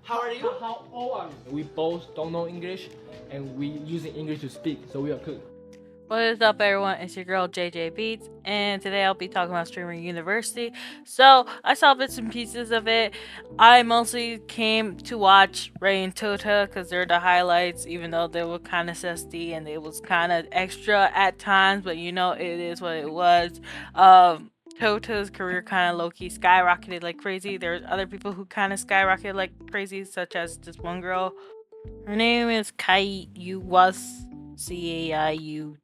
How are you? How old are you? We both don't know English, and we using English to speak, so we are good. What is up, everyone? It's your girl JJBEATS, and today I'll be talking about Streamer University. So I saw bits and pieces of it. I mostly came to watch Ray and Tota because they're the highlights, even though they were kind of zesty and it was kind of extra at times. But you know, it is what it was. Tota's career kind of low-key skyrocketed like crazy. There's other people who kind of skyrocketed like crazy, such as this one girl. Her name is Kai Uwas. CAIUWUS.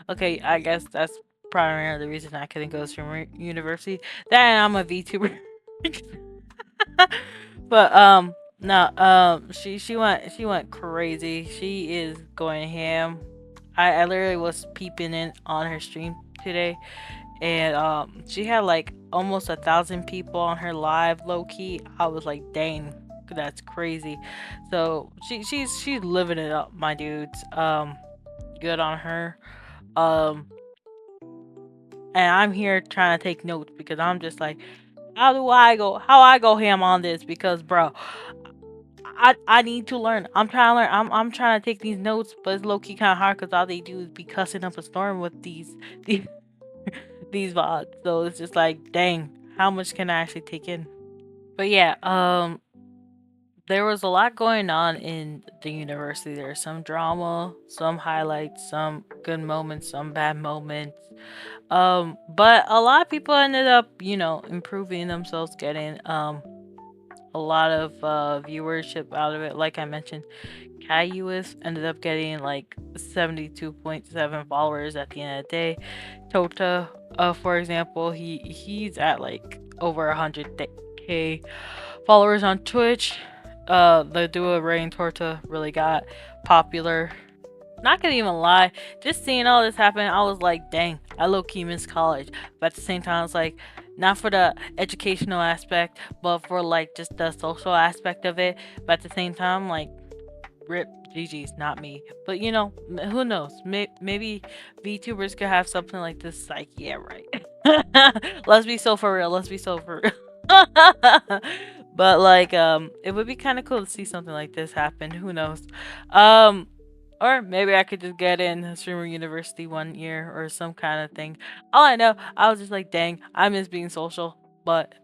Okay, I guess that's primarily the reason I couldn't go to university. Then I'm a VTuber. But no, she went crazy. She is going ham. I literally was peeping in on her stream today, and she had like almost 1,000 people on her live low key. I was like, dang, that's crazy. So she's living it up, my dudes. Good on her. Um, and I'm here trying to take notes because I'm just like, how I go ham on this? Because bro, I need to learn. I'm trying to learn. I'm trying to take these notes, but it's low key kind of hard because all they do is be cussing up a storm with these these VODs. So it's just like, dang, how much can I actually take in? But yeah, there was a lot going on in the university. There's some drama, some highlights, some good moments, some bad moments. But a lot of people ended up, improving themselves, getting a lot of viewership out of it. Like I mentioned, Cayuis ended up getting like 72.7 followers at the end of the day. Tota, for example, he's at like over 100k followers on Twitch. The duo Ray and Torta really got popular. Not gonna even lie, just seeing all this happen, I was like, dang, I low-key miss college. But at the same time, it's like, not for the educational aspect, but for like just the social aspect of it. But at the same time, like, rip GG's, not me. But who knows? Maybe VTubers could have something like this. Like, yeah, right. Let's be so for real. Let's be so for real. But like, it would be kind of cool to see something like this happen. Who knows? Um, or maybe I could just get in Streamer University one year or some kind of thing. All I know, I was just like, dang, I miss being social. But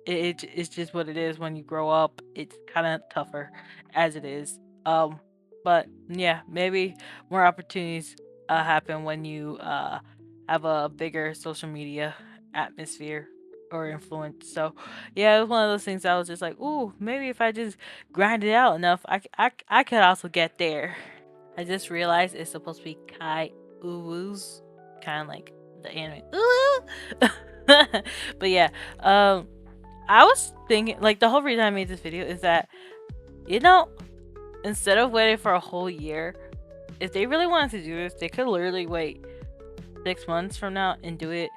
it's just what it is when you grow up. It's kind of tougher as it is. But yeah, maybe more opportunities happen when you have a bigger social media atmosphere or influence. So yeah, it was one of those things I was just like, ooh, maybe if I just grind it out enough, I could also get there. I just realized it's supposed to be Kai Uwu's, kind of like the anime. But yeah, I was thinking, like, the whole reason I made this video is that, instead of waiting for a whole year, if they really wanted to do this, they could literally wait 6 months from now and do it.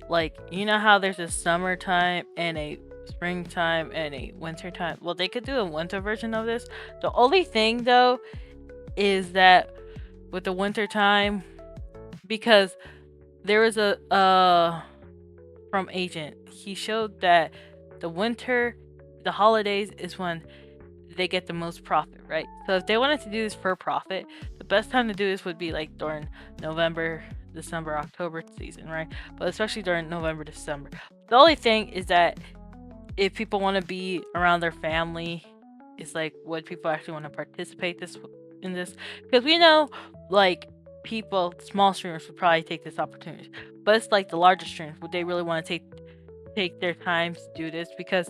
Like, you know how there's a summertime and a springtime and a wintertime? Well, they could do a winter version of this. The only thing, though, is that with the wintertime, because there was a from Agent, he showed that the holidays is when they get the most profit, right? So if they wanted to do this for profit, the best time to do this would be like during November, December, October season, right? But especially during November, December. The only thing is that if people want to be around their family, it's like, would people actually want to participate in this? Because we know, like, small streamers would probably take this opportunity, but it's like the larger streamers, would they really want to take their time to do this? Because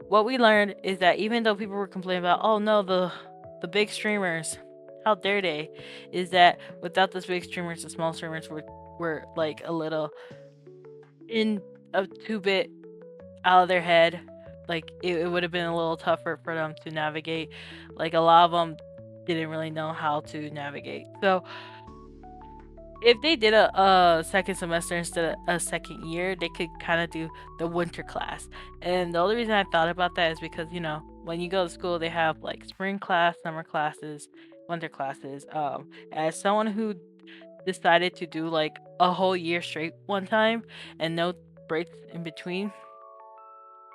what we learned is that even though people were complaining about, oh no, the big streamers, how dare they, is that without those big streamers, the small streamers were like a little in a 2-bit out of their head. Like, it would have been a little tougher for them to navigate. Like, a lot of them didn't really know how to navigate. So if they did a second semester instead of a second year, they could kind of do the winter class. And the only reason I thought about that is because, when you go to school, they have like spring class, summer classes, winter classes. As someone who decided to do like a whole year straight one time and no breaks in between,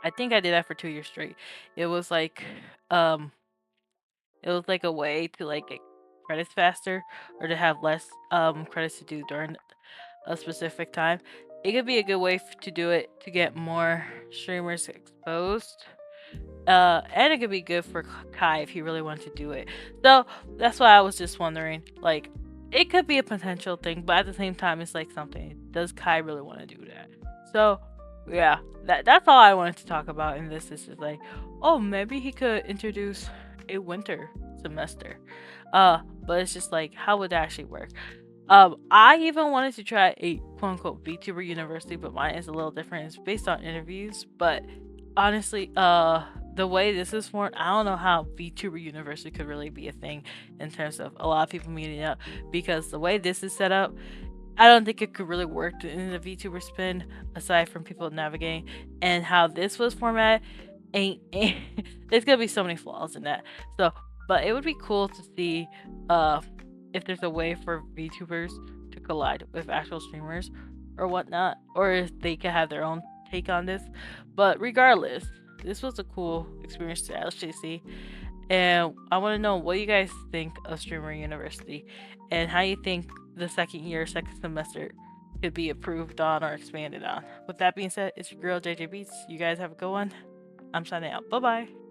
I think I did that for 2 years straight. It was like um it was like a way to like get credits faster or to have less credits to do during a specific time. It could be a good way to do it to get more streamers exposed. And it could be good for Kai if he really wanted to do it. So that's why I was just wondering, like, it could be a potential thing, but at the same time, it's like something. Does Kai really want to do that? So yeah, that's all I wanted to talk about in this. Is just like, oh, maybe he could introduce a winter semester. But it's just like, how would that actually work? I even wanted to try a quote unquote VTuber university, but mine is a little different. It's based on interviews, but honestly, the way this is formed, I don't know how VTuber university could really be a thing in terms of a lot of people meeting up, because the way this is set up, I don't think it could really work in the VTuber spin aside from people navigating, and how this was formatted ain't there's gonna be so many flaws in that. So, but it would be cool to see if there's a way for VTubers to collide with actual streamers or whatnot, or if they could have their own take on this. But regardless, this was a cool experience to actually see, and I want to know what you guys think of Streamer University and how you think the second semester could be improved on or expanded on. With that being said, it's your girl JJBeats. You guys have a good one. I'm signing out. Bye bye.